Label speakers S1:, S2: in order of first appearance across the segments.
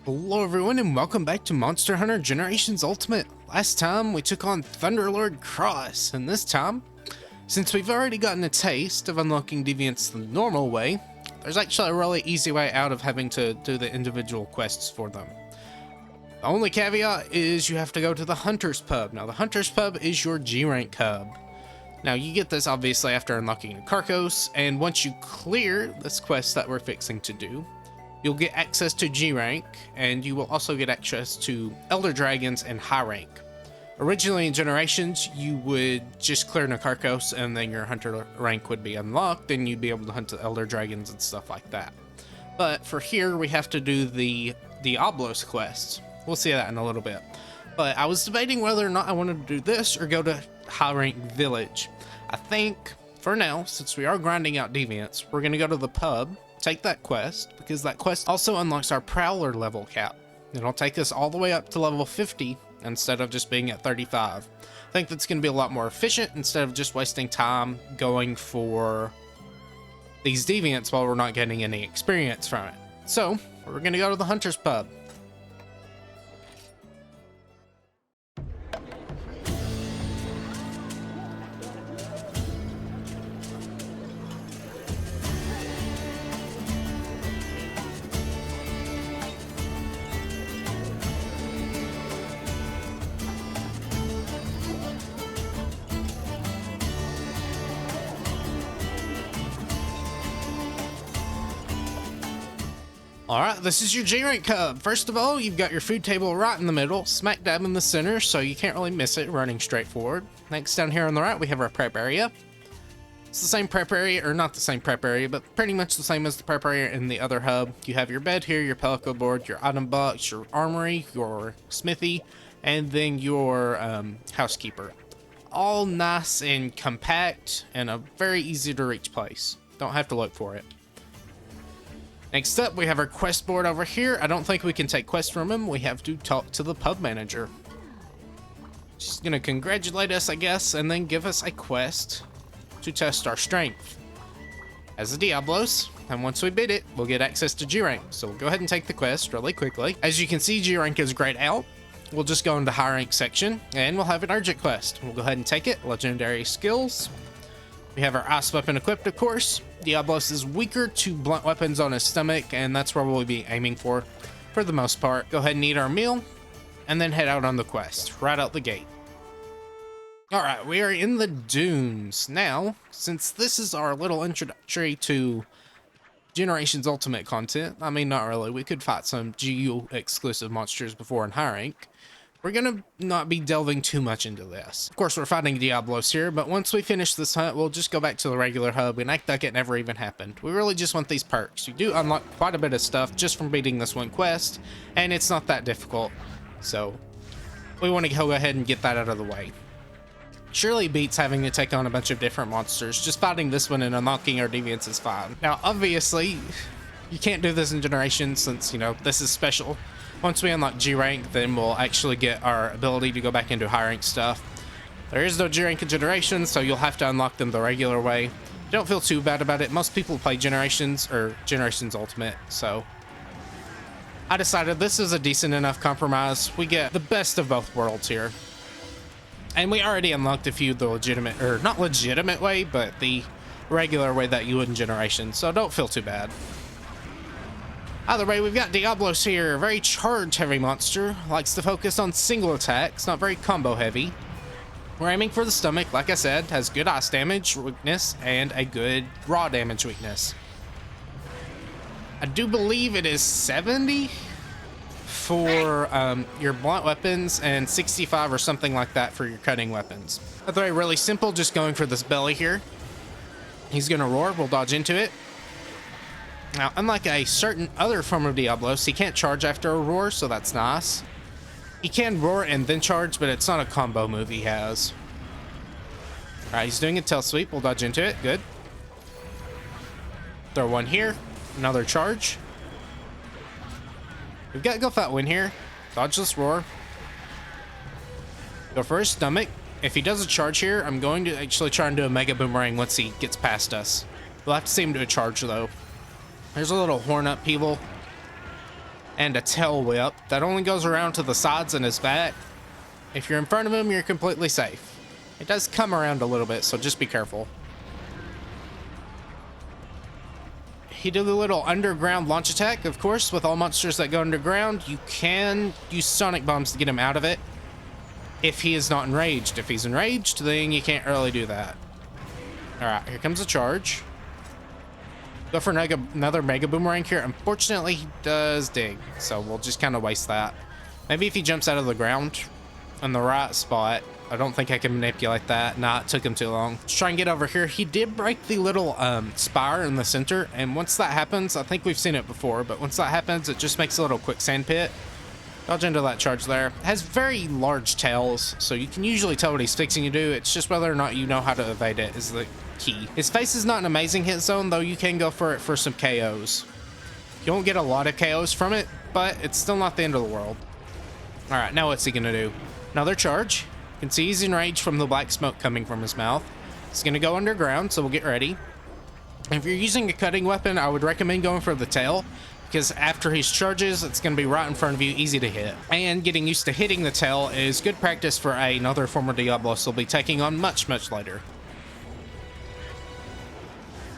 S1: Hello everyone and welcome back to Monster Hunter Generations Ultimate. Last time we took on Thunderlord Cross, and this time, since we've already gotten a taste of unlocking deviants the normal way, there's actually a really easy way out of having to do the individual quests for them. The only caveat is you have to go to the Hunter's Pub. Now the Hunter's Pub is your G-Rank hub. Now you get this obviously after unlocking Carcos, and once you clear this quest that we're fixing to do, you'll get access to G-Rank, and you will also get access to Elder Dragons and High Rank. Originally in Generations, you would just clear Nakarkos and then your Hunter rank would be unlocked, and you'd be able to hunt the Elder Dragons and stuff like that. But for here, we have to do the Diablos quests. We'll see that in a little bit. But I was debating whether or not I wanted to do this or go to High Rank Village. I think, for now, since we are grinding out deviants, we're going to go to the pub, take that quest, because that quest also unlocks our Prowler level cap. It'll take us all the way up to level 50 instead of just being at 35. I think that's going to be a lot more efficient instead of just wasting time going for these deviants while we're not getting any experience from it. So we're going to go to the Hunter's Pub. Alright, this is your G-Rank hub. First of all, you've got your food table right in the middle, smack dab in the center, so you can't really miss it running straight forward. Next, down here on the right, we have our prep area. It's the same prep area, or not the same prep area, but pretty much the same as the prep area in the other hub. You have your bed here, your pelican board, your item box, your armory, your smithy, and then your housekeeper. All nice and compact, and a very easy to reach place. Don't have to look for it. Next up, we have our quest board over here. I don't think we can take quests from him. We have to talk to the pub manager. She's gonna congratulate us, I guess, and then give us a quest to test our strength as a Diablos. And once we beat it, we'll get access to G-Rank. So we'll go ahead and take the quest really quickly. As you can see, G-Rank is grayed out. We'll just go into High Rank section, and we'll have an urgent quest. We'll go ahead and take it. Legendary skills. We have our ice weapon equipped, of course. Diablos is weaker to blunt weapons on his stomach, and that's where we'll be aiming for the most part. Go ahead and eat our meal, and then head out on the quest, right out the gate. Alright, we are in the dunes. Now, since this is our little introductory to Generations Ultimate content, I mean, not really, we could fight some GU exclusive monsters before in High Rank. We're gonna not be delving too much into this. Of course, we're fighting Diablos here, but once we finish this hunt, we'll just go back to the regular hub and act like it never even happened. We really just want these perks. You do unlock quite a bit of stuff just from beating this one quest, and it's not that difficult. So, we want to go ahead and get that out of the way. Surely beats having to take on a bunch of different monsters. Just fighting this one and unlocking our deviants is fine. Now, obviously, you can't do this in Generations since, you know, this is special. Once we unlock G-Rank, then we'll actually get our ability to go back into High Rank stuff. There is no G-Rank in Generations, so you'll have to unlock them the regular way. Don't feel too bad about it. Most people play Generations or Generations Ultimate, so I decided this is a decent enough compromise. We get the best of both worlds here. And we already unlocked a few the legitimate, or not legitimate way, but the regular way that you would in Generations, so don't feel too bad. Either way, we've got Diablos here, a very charge heavy monster, likes to focus on single attacks, not very combo heavy. We're aiming for the stomach, like I said, has good ice damage weakness and a good raw damage weakness. I do believe it is 70 for your blunt weapons and 65 or something like that for your cutting weapons. Either way, really simple, just going for this belly here. He's gonna roar, we'll dodge into it. Now, unlike a certain other form of Diablos, he can't charge after a roar, so that's nice. He can roar and then charge, but it's not a combo move he has. Alright, he's doing a tail sweep. We'll dodge into it. Good. Throw one here. Another charge. We've got Go Fat Win here. Dodge this roar. Go for his stomach. If he does a charge here, I'm going to actually try and do a Mega Boomerang once he gets past us. We'll have to see him do a charge, though. There's a little horn upheaval. and a tail whip that only goes around to the sides and his back. If you're in front of him, you're completely safe. It does come around a little bit, so just be careful. He did a little underground launch attack. Of course, with all monsters that go underground, you can use sonic bombs to get him out of it if he is not enraged. If he's enraged, then you can't really do that. All right, here comes a charge. Go for another Mega Boomerang here. Unfortunately, he does dig, so we'll just kind of waste that. Maybe if he jumps out of the ground in the right spot. I don't think I can manipulate that. Nah, it took him too long. Let's try and get over here. He did break the little spire in the center, and once that happens, I think we've seen it before, but once that happens, it just makes a little quicksand pit. Dodge into that charge there. It has very large tails, so you can usually tell what he's fixing to do. It's just whether or not you know how to evade it is the key. His face is not an amazing hit zone, though you can go for it for some KOs. You won't get a lot of KOs from it, but it's still not the end of the world. All right, now what's he gonna do? Another charge. You can see he's enraged from the black smoke coming from his mouth. He's gonna go underground, so we'll get ready. If you're using a cutting weapon, I would recommend going for the tail, because after he charges, it's going to be right in front of you, easy to hit. And getting used to hitting the tail is good practice for another former Diablos we'll be taking on much, much later.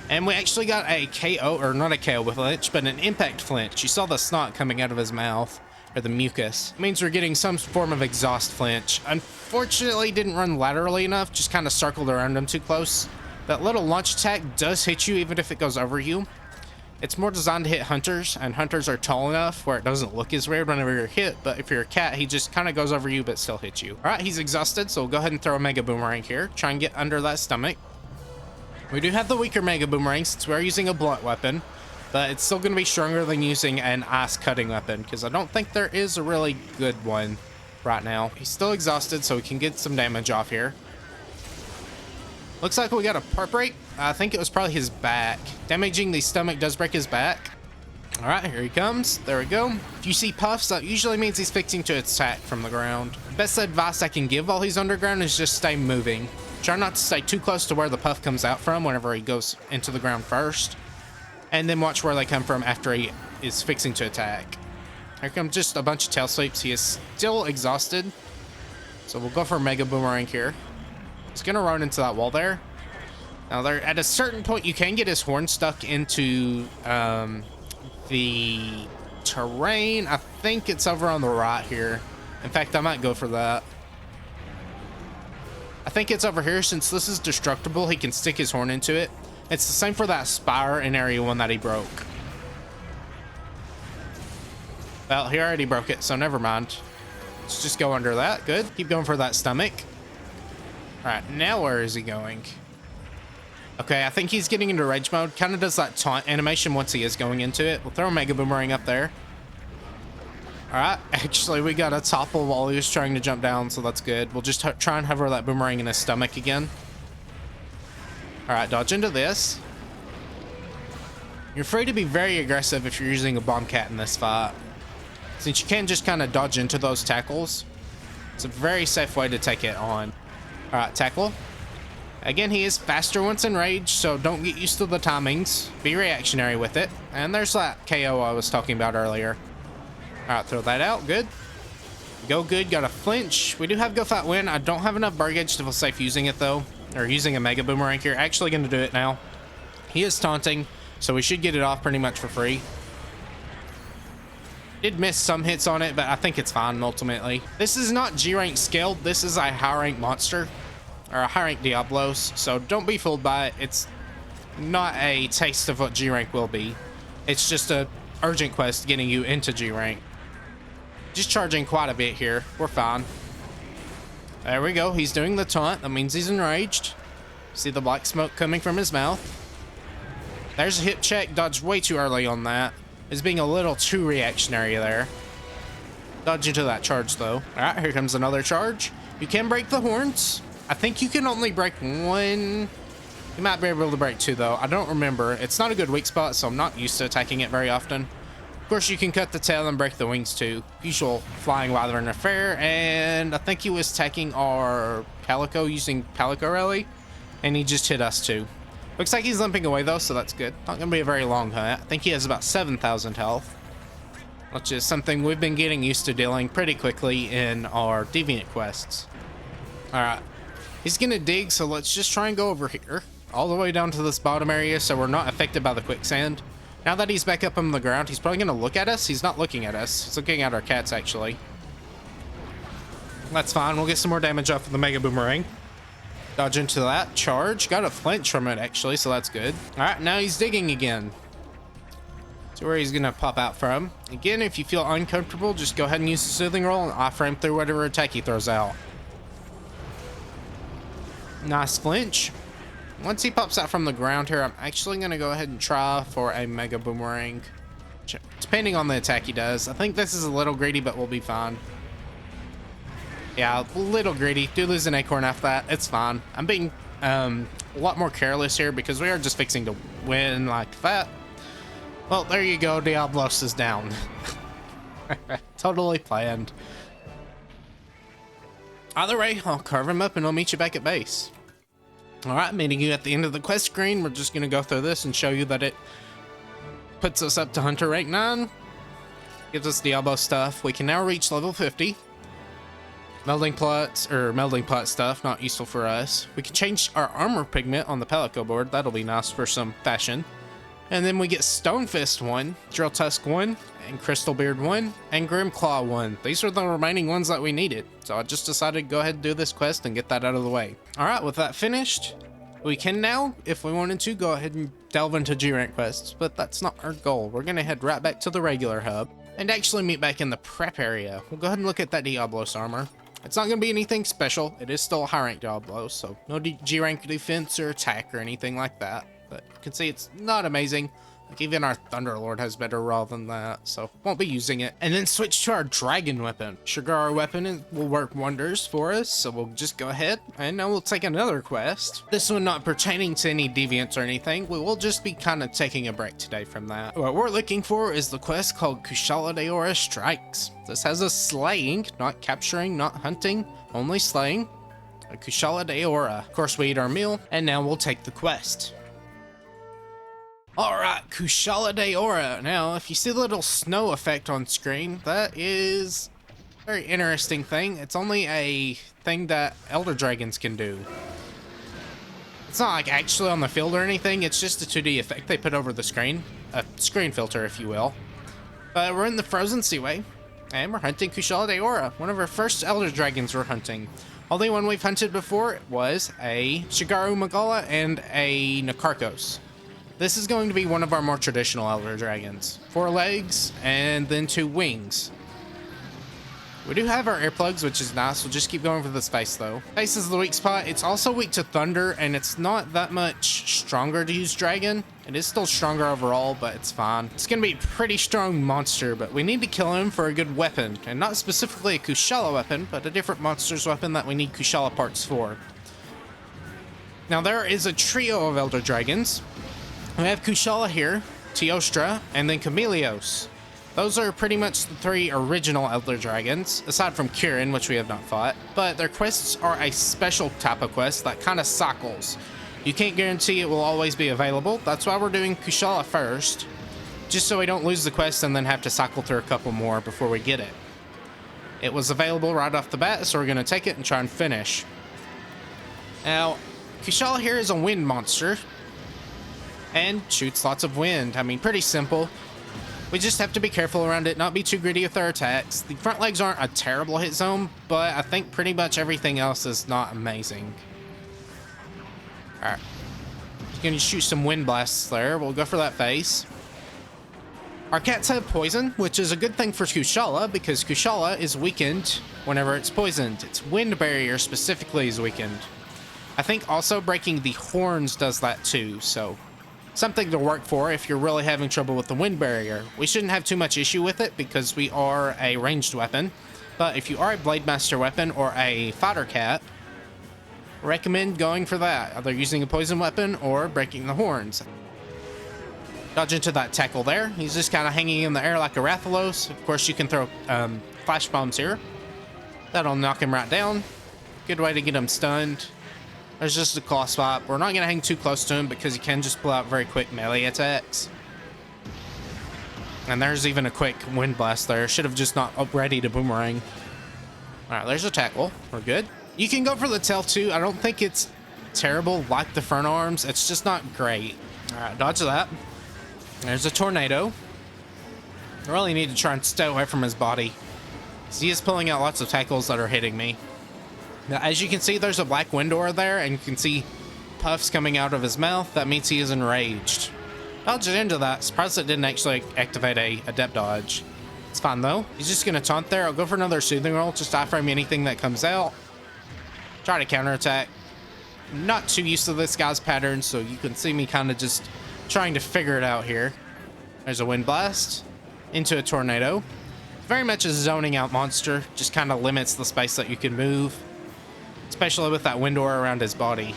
S1: And we actually got a KO, or not a KO with flinch, but an impact flinch. You saw the snot coming out of his mouth, or the mucus. It means we're getting some form of exhaust flinch. Unfortunately, didn't run laterally enough, just kind of circled around him too close. That little launch attack does hit you even if it goes over you. It's more designed to hit hunters, and hunters are tall enough where it doesn't look as weird whenever you're hit, but if you're a cat, he just kind of goes over you but still hits you. All right, he's exhausted, so we'll go ahead and throw a Mega Boomerang here. Try and get under that stomach. We do have the weaker Mega Boomerang since we're using a blunt weapon, but it's still going to be stronger than using an ice cutting weapon, because I don't think there is a really good one right now. He's still exhausted, so we can get some damage off here. Looks like we got a part break. I think it was probably his back. Damaging the stomach does break his back. All right, here he comes. There we go. If you see puffs, that usually means he's fixing to attack from the ground. Best advice I can give while he's underground is just stay moving. Try not to stay too close to where the puff comes out from whenever he goes into the ground first. And then watch where they come from after he is fixing to attack. Here comes just a bunch of tail sweeps. He is still exhausted. So we'll go for a Mega Boomerang here. He's gonna run into that wall there. Now there, at a certain point, you can get his horn stuck into the terrain. I think it's over on the right here. In fact, I might go for that. I think it's over here. Since this is destructible, he can stick his horn into it. It's the same for that spire in area 1 that he broke. Well, he already broke it, so never mind. Let's just go under that. Good. Keep going for that stomach. All right, now where is he going? Okay, I think he's getting into rage mode. Kind of does that taunt animation once he is going into it. We'll throw a Mega Boomerang up there. All right, actually, we got a topple while he was trying to jump down, so that's good. We'll just try and hover that boomerang in his stomach again. All right, dodge into this. You're free to be very aggressive if you're using a bomb cat in this fight. Since you can just kind of dodge into those tackles, it's a very safe way to take it on. All right, tackle. Again, he is faster once enraged, so don't get used to the timings. Be reactionary with it. And there's that KO I was talking about earlier. All right, throw that out. Good. Go good. Got a flinch. We do have Go Fight Win. I don't have enough bar gauge to feel safe using it, though. Or using a Mega Boomerang here. Actually going to do it now. He is taunting, so we should get it off pretty much for free. Did miss some hits on it, but I think it's fine ultimately. This is not G-rank scaled. This is a high rank monster, or a high rank Diablos, so don't be fooled by it. It's not a taste of what G-rank will be. It's just a urgent quest getting you into G-rank. Just charging quite a bit here. We're fine. There we go. He's doing the taunt. That means he's enraged. See the black smoke coming from his mouth. There's a hip check. Dodged way too early on that. Is being a little too reactionary there. Dodge into that charge though. All right, here comes another charge. You can break the horns. I think you can only break one. You might be able to break two though. I don't remember. It's not a good weak spot, so I'm not used to attacking it very often. Of course, you can cut the tail and break the wings too. Usual flying wyvern affair, and I think he was attacking our Palico using Palico Rally, and he just hit us too. Looks like he's limping away though, so that's good. Not gonna be a very long hunt. I think he has about 7,000 health. which is something we've been getting used to dealing pretty quickly in our deviant quests. Alright, he's gonna dig, so let's just try and go over here, all the way down to this bottom area so we're not affected by the quicksand. Now that he's back up on the ground, he's probably gonna look at us. He's not looking at us. He's looking at our cats, actually. That's fine. We'll get some more damage off of the Mega Boomerang. Dodge into that. Charge. Got a flinch from it, actually, so that's good. Alright, now he's digging again. So where he's gonna pop out from. Again, if you feel uncomfortable, just go ahead and use the Soothing Roll and off-frame through whatever attack he throws out. Nice flinch. Once he pops out from the ground here, I'm actually gonna go ahead and try for a Mega Boomerang. Depending on the attack he does. I think this is a little greedy, but we'll be fine. Yeah, a little greedy. Do lose an acorn after that. It's fine. I'm being a lot more careless here because we are just fixing to win like that. Well, there you go. Diablos is down. Totally planned. Either way, I'll carve him up and I'll meet you back at base. Alright, meeting you at the end of the quest screen. We're just going to go through this and show you that it puts us up to Hunter rank 9. Gives us Diablo stuff. We can now reach level 50. Melting pot stuff, not useful for us. We can change our armor pigment on the Pelico board. That'll be nice for some fashion. And then we get Stone Fist 1, Drill Tusk 1, and Crystal Beard 1, and Grim Claw 1. These are the remaining ones that we needed. So I just decided to go ahead and do this quest and get that out of the way. Alright, with that finished, we can now, if we wanted to, go ahead and delve into G-Rank quests. But that's not our goal. We're going to head right back to the regular hub and actually meet back in the prep area. We'll go ahead and look at that Diablos armor. It's not going to be anything special. It is still a high rank Diablo, so no G-rank defense or attack or anything like that. But you can see it's not amazing. Like even our Thunderlord has better raw than that, so won't be using it. And then switch to our Dragon weapon. Sugar weapon will work wonders for us, so we'll just go ahead and now we'll take another quest. This one not pertaining to any deviants or anything. We will just be kind of taking a break today from that. What we're looking for is the quest called Kushala Daora Strikes. This has us slaying, not capturing, not hunting, only slaying. A Kushala Daora. Of course, we eat our meal, and now we'll take the quest. Alright, Kushala Daora. Now, if you see the little snow effect on screen, that is a very interesting thing. It's only a thing that Elder Dragons can do. It's not like actually on the field or anything, it's just a 2D effect they put over the screen. A screen filter, if you will. But we're in the Frozen Seaway, and we're hunting Kushala Daora, one of our first Elder Dragons we're hunting. Only one we've hunted before was a Shigaru Magala and a Nakarkos. This is going to be one of our more traditional Elder Dragons. 4 legs, and then 2 wings. We do have our earplugs, which is nice. We'll just keep going for the space, though. Space is the weak spot. It's also weak to thunder, and it's not that much stronger to use Dragon. It is still stronger overall, but it's fine. It's going to be a pretty strong monster, but we need to kill him for a good weapon. And not specifically a Kushala weapon, but a different monster's weapon that we need Kushala parts for. Now, there is a trio of Elder Dragons. We have Kushala here, Teostra, and then Chameleos. Those are pretty much the 3 original Elder Dragons, aside from Kirin, which we have not fought. But their quests are a special type of quest that kind of cycles. You can't guarantee it will always be available. That's why we're doing Kushala first, just so we don't lose the quest and then have to cycle through a couple more before we get it. It was available right off the bat, so we're going to take it and try and finish. Now, Kushala here is a wind monster. And shoots lots of wind. I mean, pretty simple. We just have to be careful around it, not be too greedy with our attacks. The front legs aren't a terrible hit zone, but I think pretty much everything else is not amazing. Alright. Gonna shoot some wind blasts there. We'll go for that face. Our cats have poison, which is a good thing for Kushala, because Kushala is weakened whenever it's poisoned. Its wind barrier specifically is weakened. I think also breaking the horns does that too, so something to work for if you're really having trouble with the wind barrier. We shouldn't have too much issue with it because we are a ranged weapon. But if you are a Blade Master weapon or a fighter cat, recommend going for that. Either using a poison weapon or breaking the horns. Dodge into that tackle there. He's just kind of hanging in the air like a Rathalos. Of course, you can throw flash bombs here. That'll knock him right down. Good way to get him stunned. There's just a claw spot. We're not going to hang too close to him because he can just pull out very quick melee attacks. And there's even a quick wind blast there. Should have just not up ready to boomerang. All right, there's a tackle. We're good. You can go for the tail too. I don't think it's terrible like the front arms. It's just not great. All right, dodge that. There's a tornado. I really need to try and stay away from his body. He is pulling out lots of tackles that are hitting me. Now, as you can see, there's a black wind aura there, and you can see puffs coming out of his mouth. That means he is enraged. Dodge it into that. Surprised it didn't actually activate a adept dodge. It's fine though. He's just gonna taunt there. I'll go for another soothing roll. Just iframe anything that comes out. Try to counterattack. I'm not too used to this guy's pattern, so you can see me kind of just trying to figure it out here. There's a wind blast into a tornado. Very much a zoning out monster. Just kind of limits the space that you can move, especially with that wind aura around his body.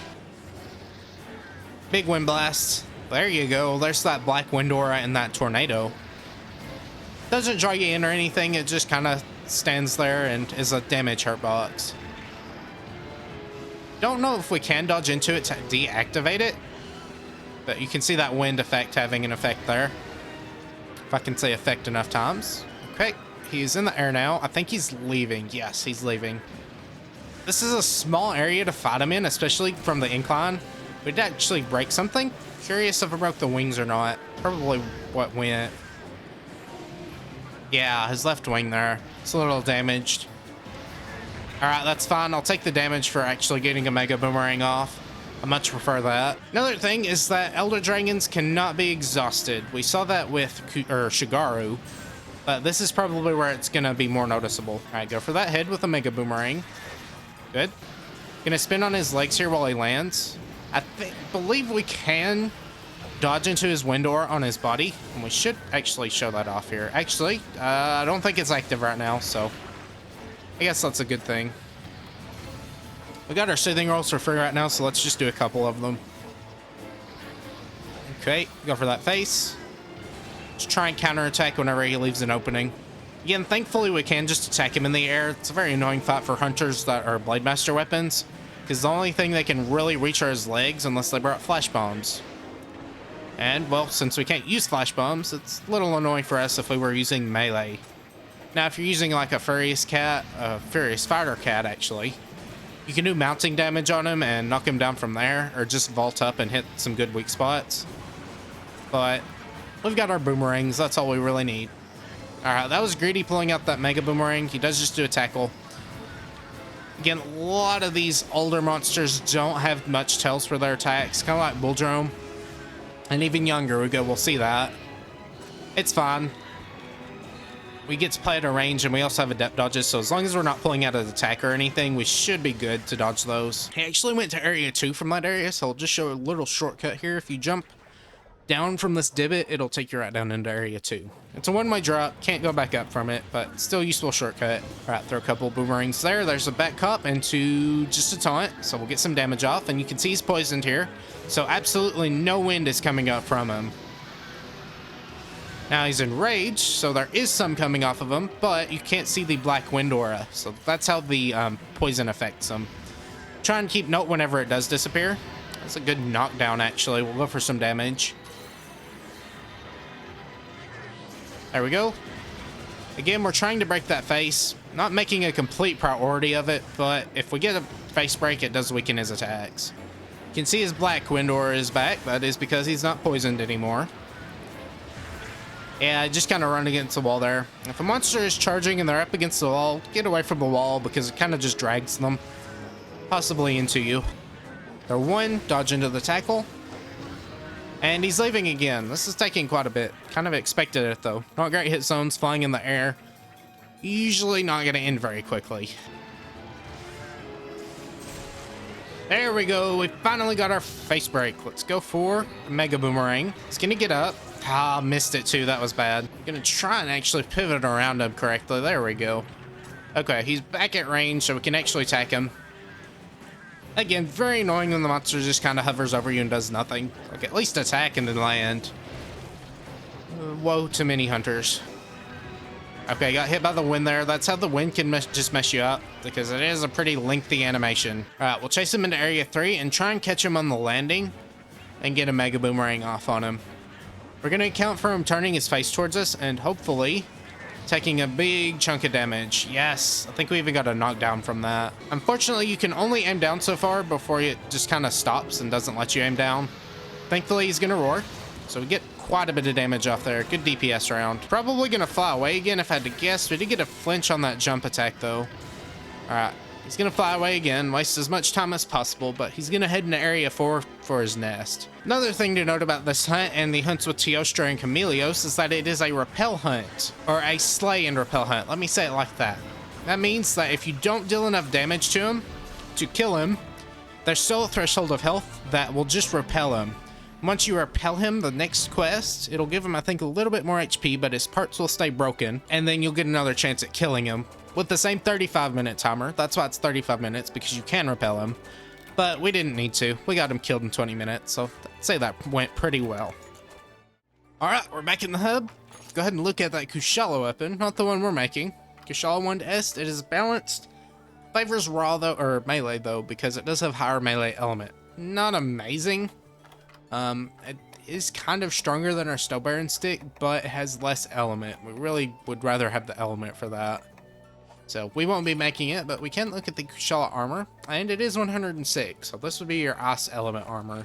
S1: Big wind blast. There you go. There's that black wind aura and that tornado. Doesn't draw you in or anything. It just kind of stands there and is a damage hurt box. Don't know if we can dodge into it to deactivate it, but you can see that wind effect having an effect there. If I can say effect enough times. Okay, he's in the air now. I think he's leaving. Yes, he's leaving. This is a small area to fight him in, especially from the incline. We'd actually break something. Curious if I broke the wings or not. Probably what went. Yeah, his left wing there. It's a little damaged. Alright, that's fine. I'll take the damage for actually getting a Mega Boomerang off. I much prefer that. Another thing is that Elder Dragons cannot be exhausted. We saw that with Shigaru, but this is probably where it's going to be more noticeable. Alright, go for that head with a Mega Boomerang. Good. Gonna spin on his legs here while he lands. I believe we can dodge into his wind aura on his body, and we should actually show that off here. Actually, I don't think it's active right now, so I guess that's a good thing. We got our soothing rolls for free right now, so let's just do a couple of them. Okay, go for that face. Just try and counterattack whenever he leaves an opening. Again, thankfully we can just attack him in the air. It's a very annoying fight for hunters that are Blade Master weapons, because the only thing they can really reach are his legs unless they brought flash bombs. And, well, since we can't use flash bombs, it's a little annoying for us if we were using melee. Now, if you're using like a Furious Fighter Cat, actually, you can do mounting damage on him and knock him down from there, or just vault up and hit some good weak spots. But we've got our boomerangs. That's all we really need. Alright, that was Greedy pulling out that Mega Boomerang. He does just do a tackle. Again, a lot of these older monsters don't have much tails for their attacks, kind of like Bulldrome. And even younger, we'll see that. It's fine. We get to play at a range, and we also have adept dodges, so as long as we're not pulling out an attack or anything, we should be good to dodge those. He actually went to area 2 from that area, so I'll just show a little shortcut here. If you jump down from this divot, it'll take you right down into area 2. It's a one-way drop, can't go back up from it, but still useful shortcut. All right, throw a couple boomerangs there. There's a back cop into just a taunt, so we'll get some damage off, and you can see he's poisoned here, so absolutely no wind is coming up from him. Now he's enraged, so there is some coming off of him, but you can't see the black wind aura, so that's how the poison affects him. Try and keep note whenever it does disappear. That's a good knockdown, actually. We'll go for some damage. There we go. Again, we're trying to break that face. Not making a complete priority of it, but if we get a face break, it does weaken his attacks. You can see his black wind aura is back. That is because he's not poisoned anymore. Yeah, I just kind of run against the wall there. If a monster is charging and they're up against the wall, get away from the wall because it kind of just drags them, possibly into you. They're one, dodge into the tackle. And he's leaving again. This is taking quite a bit. Kind of expected it though. Not great hit zones, flying in the air. Usually not going to end very quickly. There we go. We finally got our face break. Let's go for a Mega Boomerang. He's going to get up. Ah, missed it too. That was bad. Gonna try and actually pivot around him correctly. There we go. Okay, he's back at range, so we can actually attack him. Again, very annoying when the monster just kind of hovers over you and does nothing. Like, at least attack and then land. Woe to many hunters. Okay, got hit by the wind there. That's how the wind can just mess you up, because it is a pretty lengthy animation. Alright, we'll chase him into area 3 and try and catch him on the landing and get a Mega Boomerang off on him. We're going to account for him turning his face towards us and hopefully taking a big chunk of damage. Yes, I think we even got a knockdown from that. Unfortunately, you can only aim down so far before it just kind of stops and doesn't let you aim down. Thankfully, he's going to roar, so we get quite a bit of damage off there. Good DPS round. Probably going to fly away again if I had to guess. We did get a flinch on that jump attack, though. All right, he's going to fly away again, waste as much time as possible, but he's going to head into Area 4 for his nest. Another thing to note about this hunt and the hunts with Teostra and Chameleos is that it is a repel hunt, or a slay and repel hunt. Let me say it like that. That means that if you don't deal enough damage to him to kill him, there's still a threshold of health that will just repel him. Once you repel him, the next quest, it'll give him, I think, a little bit more HP, but his parts will stay broken, and then you'll get another chance at killing him with the same 35-minute timer. That's why it's 35 minutes, because you can repel him. But we didn't need to. We got him killed in 20 minutes, so I'd say that went pretty well. Alright, we're back in the hub. Let's go ahead and look at that Kushala weapon, not the one we're making. Kushala 1est, it is balanced. Favors raw, though, or melee, though, because it does have higher melee element. Not amazing. It is kind of stronger than our Steel Baron stick, but it has less element. We really would rather have the element for that. So we won't be making it, but we can look at the Kushala armor, and it is 106. So this would be your ice element armor,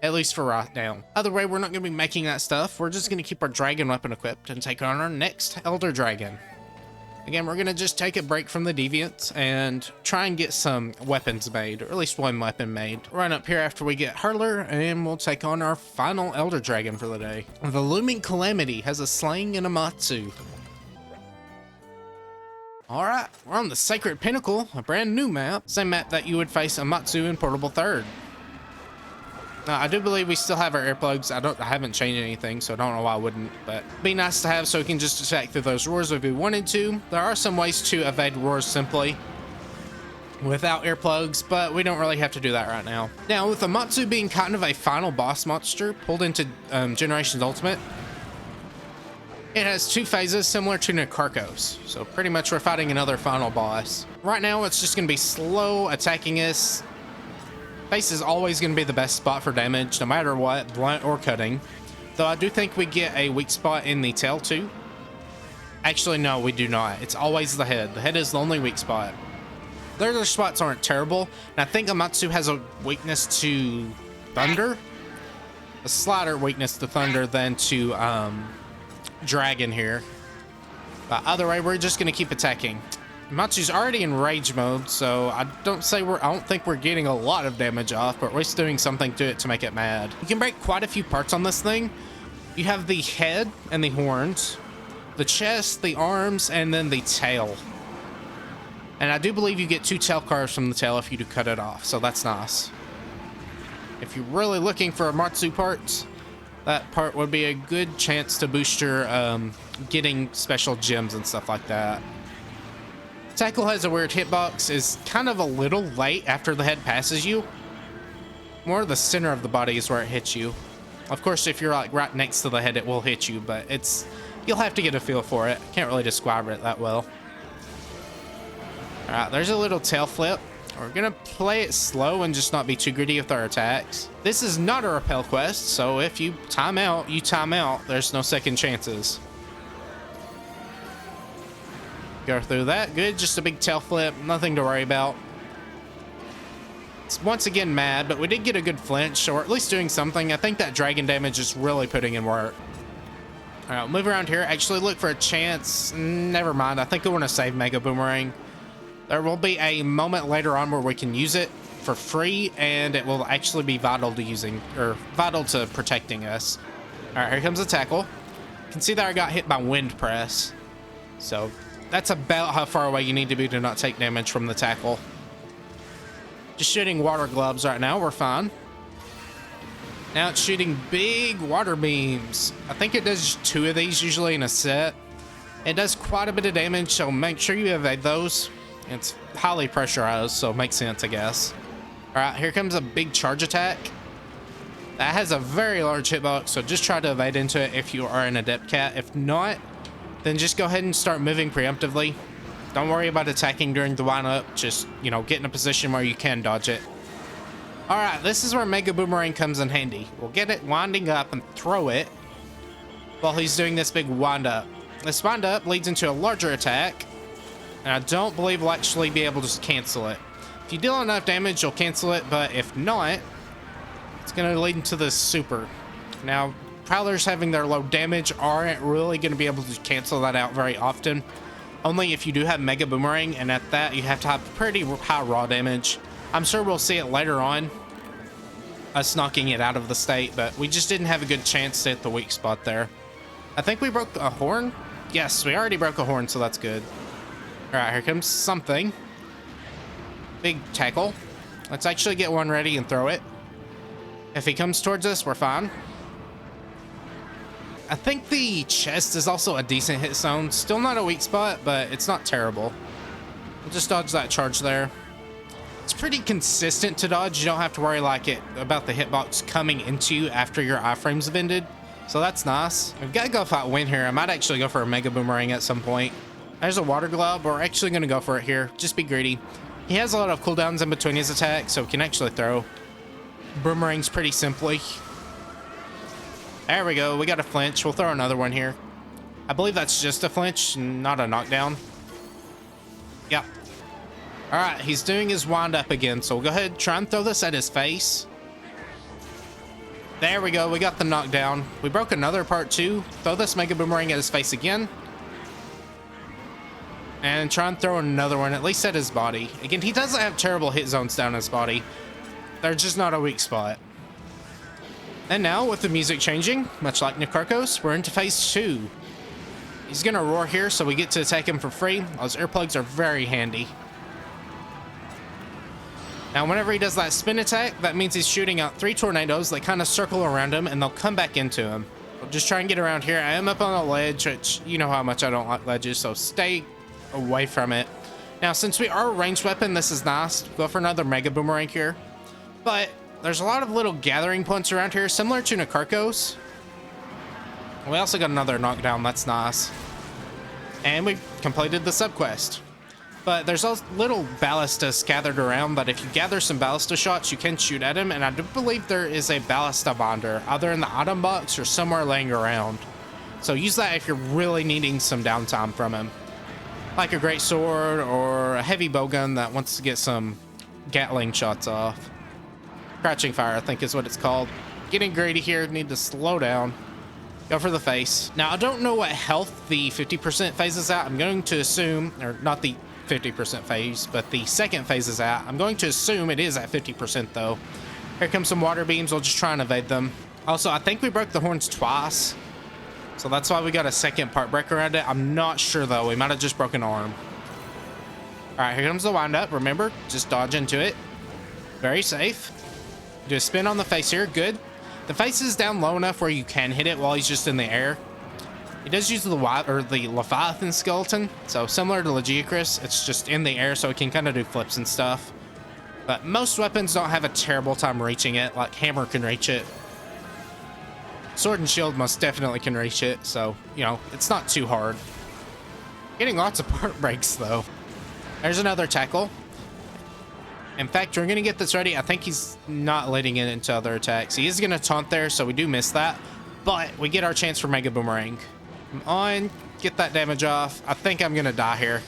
S1: at least for right now. Either way, we're not going to be making that stuff. We're just going to keep our dragon weapon equipped and take on our next Elder Dragon. Again, we're going to just take a break from the Deviants and try and get some weapons made, or at least one weapon made. Run up here after we get Hurler, and we'll take on our final Elder Dragon for the day. The Looming Calamity has a sling and a Matsu. Alright, we're on the Sacred Pinnacle, a brand new map. Same map that you would face a Matsu in Portable Third. Now, I do believe we still have our earplugs. I haven't changed anything, so I don't know why I wouldn't, but it'd be nice to have so we can just attack through those roars if we wanted to. There are some ways to evade roars simply without earplugs, but we don't really have to do that right now. Now, with the Matsu being kind of a final boss monster pulled into Generations Ultimate, it has two phases similar to Nekarkos, so pretty much we're fighting another final boss. Right now, it's just going to be slow attacking us. Face is always going to be the best spot for damage, no matter what, blunt or cutting. Though I do think we get a weak spot in the tail too. Actually, no, we do not. It's always the head. The head is the only weak spot. The other spots aren't terrible, and I think Amatsu has a weakness to thunder. A slighter weakness to thunder than to dragon here. But either way, we're just going to keep attacking. Matsu's already in rage mode, so I don't think we're getting a lot of damage off, but we're just doing something to it to make it mad. You can break quite a few parts on this thing. You have the head and the horns, the chest, the arms, and then the tail. And I do believe you get 2 tail carves from the tail if you do cut it off, so that's nice. If you're really looking for Matsu parts, that part would be a good chance to boost your getting special gems and stuff like that. Tackle has a weird hitbox, is kind of a little late after the head passes you. More the center of the body is where it hits you. Of course, if you're like right next to the head, it will hit you, but you'll have to get a feel for it. Can't really describe it that well. Alright, there's a little tail flip. We're gonna play it slow and just not be too greedy with our attacks. This is not a repel quest, so if you time out, you time out. There's no second chances. Go through that. Good. Just a big tail flip. Nothing to worry about. It's once again mad, but we did get a good flinch, or at least doing something. I think that dragon damage is really putting in work. All right, move around here. Actually, look for a chance. Never mind. I think I want to save Mega Boomerang. There will be a moment later on where we can use it for free, and it will actually be vital to using, or vital to protecting us. All right, here comes the tackle. You can see that I got hit by Wind Press. So that's about how far away you need to be to not take damage from the tackle. Just shooting water gloves right now. We're fine. Now it's shooting big water beams. I think it does 2 of these usually in a set. It does quite a bit of damage, so make sure you evade those. It's highly pressurized, so it makes sense, I guess. All right, here comes a big charge attack. That has a very large hitbox, so just try to evade into it if you are an adept cat. If not, then just go ahead and start moving preemptively. Don't worry about attacking during the wind-up. Just, get in a position where you can dodge it. Alright, this is where Mega Boomerang comes in handy. We'll get it winding up and throw it. while he's doing this big wind up. This wind up leads into a larger attack, and I don't believe we'll actually be able to cancel it. If you deal enough damage, you'll cancel it, but if not, it's going to lead into this super. Now, Prowlers having their low damage aren't really going to be able to cancel that out very often. Only if you do have Mega Boomerang, and at that, you have to have pretty high raw damage. I'm sure we'll see it later on, us knocking it out of the state, but we just didn't have a good chance to hit the weak spot there. I think we broke a horn. Yes, we already broke a horn, so that's good. All right, here comes something. Big tackle. Let's actually get one ready and throw it. If he comes towards us, we're fine. I think the chest is also a decent hit zone. Still not a weak spot, but it's not terrible. We'll just dodge that charge there. It's pretty consistent to dodge. You don't have to worry about the hitbox coming into you after your iframes have ended. So that's nice. We've got to go fight Win here. I might actually go for a Mega Boomerang at some point. There's a Water Glove, but we're actually going to go for it here. Just be greedy. He has a lot of cooldowns in between his attacks, so he can actually throw boomerangs pretty simply. There we go. We got a flinch. We'll throw another one here. I believe that's just a flinch, not a knockdown. Yep. All right, he's doing his wind up again, so we'll go ahead and try and throw this at his face. There we go. We got the knockdown. We broke another part too. Throw this Mega Boomerang at his face again. And try and throw another one, at least at his body. Again, he doesn't have terrible hit zones down his body. They're just not a weak spot. And now, with the music changing, much like Nikarkos, we're into phase 2. He's gonna roar here, so we get to attack him for free. Those earplugs are very handy. Now, whenever he does that spin attack, that means he's shooting out 3 tornadoes that kind of circle around him, and they'll come back into him. We'll just try and get around here. I am up on a ledge, which you know how much I don't like ledges, so stay away from it. Now, since we are a ranged weapon, this is nice. Go for another Mega Boomerang here. But there's a lot of little gathering points around here, similar to Nikarkos. We also got another knockdown. That's nice. And we completed the subquest. But there's also little ballistas gathered around, but if you gather some ballista shots, you can shoot at him. And I do believe there is a ballista bonder, either in the item box or somewhere laying around. So use that if you're really needing some downtime from him. Like a great sword or a heavy bowgun that wants to get some Gatling shots off. Crouching fire, I think is what it's called. Getting greedy here, need to slow down. Go for the face. Now, I don't know what health the 50% phase is at. I'm going to assume, or not the 50% phase, but the second phase is at. I'm going to assume it is at 50% though. Here comes some water beams. We'll just try and evade them. Also, I think we broke the horns twice. So that's why we got a second part break around it. I'm not sure though. We might have just broken an arm. All right, here comes the wind up. Remember, just dodge into it. Very safe. Do a spin on the face here. Good. The face is down low enough where you can hit it while he's just in the air. He does use the Leviathan skeleton, so similar to Legiacris, it's just in the air, so it can kind of do flips and stuff. But most weapons don't have a terrible time reaching it, like Hammer can reach it. Sword and Shield most definitely can reach it, so, you know, it's not too hard. Getting lots of part breaks, though. There's another tackle. In fact, we're going to get this ready. I think he's not letting it into other attacks. He is going to taunt there, so we do miss that. But we get our chance for Mega Boomerang. Come on, get that damage off. I think I'm going to die here.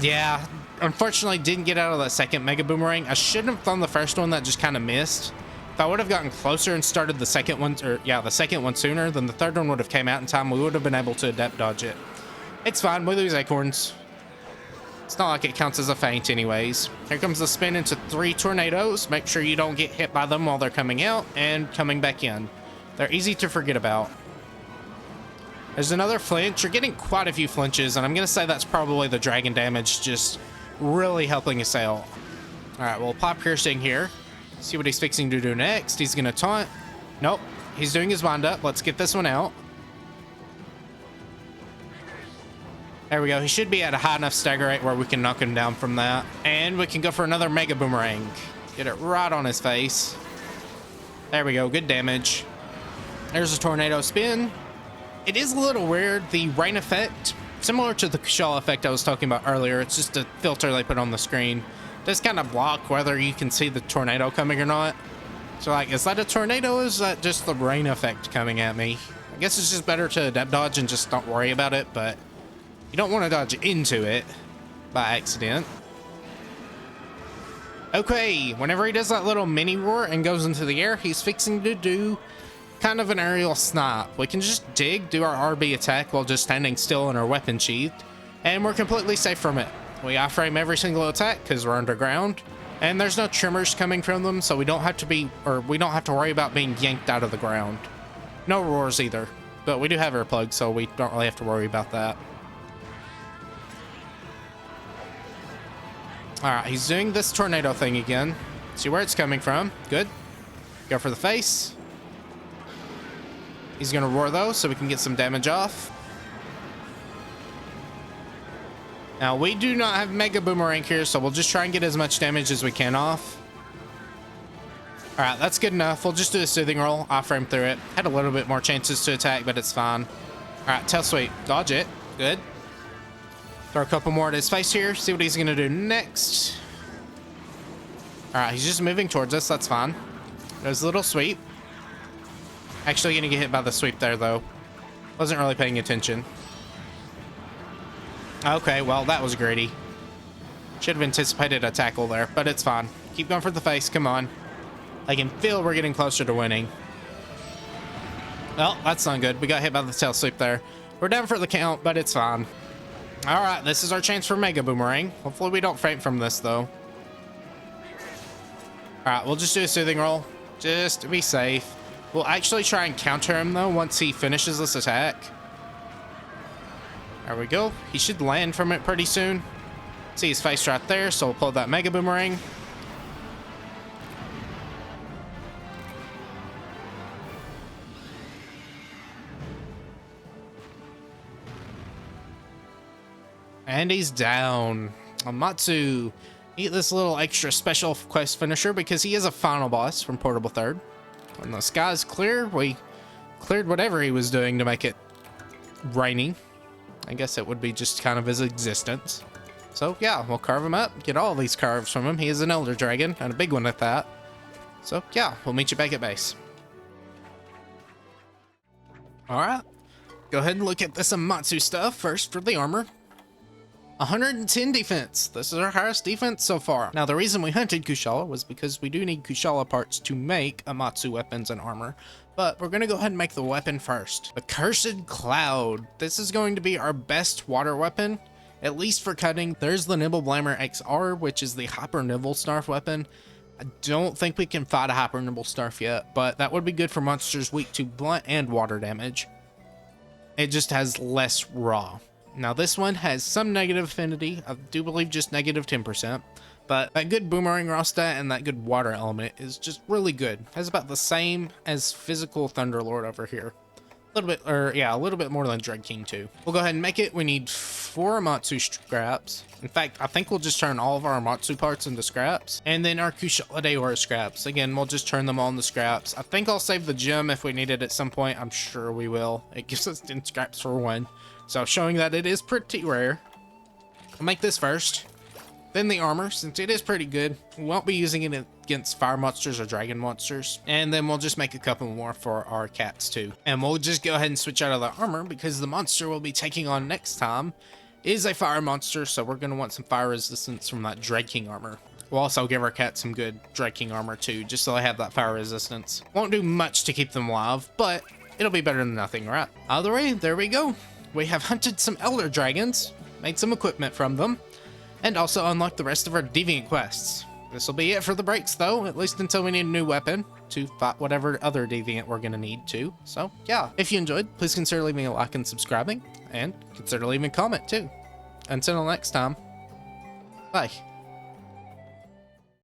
S1: Yeah, unfortunately didn't get out of that second Mega Boomerang. I shouldn't have thrown the first one, that just kind of missed. If I would have gotten closer and started the second one, the second one sooner, then the third one would have came out in time. We would have been able to adept dodge it. It's fine. We lose acorns. It's not like it counts as a feint anyways. Here comes the spin into 3 tornadoes. Make sure you don't get hit by them while they're coming out and coming back in. They're easy to forget about. There's another flinch. You're getting quite a few flinches, and I'm going to say that's probably the dragon damage just really helping us out. All right, we'll pop piercing here. See what he's fixing to do next. He's going to taunt. Nope. He's doing his wind up. Let's get this one out. There we go. He should be at a high enough stagger rate where we can knock him down from that. And we can go for another Mega Boomerang. Get it right on his face. There we go. Good damage. There's a tornado spin. It is a little weird. The rain effect, similar to the shell effect I was talking about earlier. It's just a filter they put on the screen. Does kind of block whether you can see the tornado coming or not. So like, is that a tornado or is that just the rain effect coming at me? guess it's just better to adept dodge and just don't worry about it, but you don't want to dodge into it by accident. Okay, whenever he does that little mini roar and goes into the air, he's fixing to do kind of an aerial snipe. We can just dig, do our RB attack while just standing still in our weapon sheathed, and we're completely safe from it. We iframe every single attack because we're underground, and there's no tremors coming from them, so we don't have to worry about being yanked out of the ground. No roars either, but we do have earplugs, so we don't really have to worry about that. Alright, he's doing this tornado thing again. See where it's coming from. Good. Go for the face. He's gonna roar though, so we can get some damage off. Now, we do not have Mega Boomerang here, so we'll just try and get as much damage as we can off. Alright, that's good enough. We'll just do a soothing roll. Off-frame through it. Had a little bit more chances to attack, but it's fine. Alright, tail sweep. Dodge it. Good. Throw a couple more at his face here. See what he's going to do next. Alright, he's just moving towards us. That's fine. There's a little sweep. Actually going to get hit by the sweep there, though. Wasn't really paying attention. Okay, well, that was greedy. Should have anticipated a tackle there, but it's fine. Keep going for the face. Come on. I can feel we're getting closer to winning. Well, that's not good. We got hit by the tail sweep there. We're down for the count, but it's fine. All right, this is our chance for Mega Boomerang. Hopefully we don't faint from this, though. All right, we'll just do a soothing roll, just to be safe. We'll actually try and counter him, though, once he finishes this attack. There we go. He should land from it pretty soon. See his face right there, so we'll pull that Mega Boomerang. And he's down. Amatsu, eat this little extra special quest finisher because he is a final boss from Portable Third. When the sky's clear, we cleared whatever he was doing to make it rainy. I guess it would be just kind of his existence. So yeah, we'll carve him up, get all these carves from him. He is an Elder Dragon, and a big one at that. So yeah, we'll meet you back at base. Alright, go ahead and look at this Amatsu stuff first for the armor. 110 defense. This is our highest defense so far. Now, the reason we hunted Kushala was because we do need Kushala parts to make Amatsu weapons and armor, but we're going to go ahead and make the weapon first. The Cursed Cloud. This is going to be our best water weapon, at least for cutting. There's the Nibble Blamer XR, which is the Hyper Nibble Snarf weapon. I don't think we can fight a Hyper Nibble Snarf yet, but that would be good for monsters weak to blunt and water damage. It just has less raw. Now this one has some negative affinity, I do believe just negative 10%, but that good boomerang raw stat and that good water element is just really good. Has about the same as physical Thunderlord over here. A little bit, or yeah, a little bit more than Dread King too. We'll go ahead and make it. We need 4 Amatsu scraps. In fact, I think we'll just turn all of our Amatsu parts into scraps, and then our Kushala Deora scraps. Again, we'll just turn them all into scraps. I think I'll save the gem if we need it at some point. I'm sure we will. It gives us 10 scraps for 1. So showing that it is pretty rare. I'll make this first. Then the armor, since it is pretty good. We won't be using it against fire monsters or dragon monsters. And then we'll just make a couple more for our cats too. And we'll just go ahead and switch out of the armor because the monster we'll be taking on next time is a fire monster. So we're going to want some fire resistance from that Dread King armor. We'll also give our cats some good Dread King armor too, just so they have that fire resistance. Won't do much to keep them alive, but it'll be better than nothing, right? Either way, there we go. We have hunted some Elder Dragons, made some equipment from them, and also unlocked the rest of our Deviant quests. This will be it for the breaks though, at least until we need a new weapon to fight whatever other Deviant we're going to need to. So yeah, if you enjoyed, please consider leaving a like and subscribing, and consider leaving a comment too. Until next time, bye.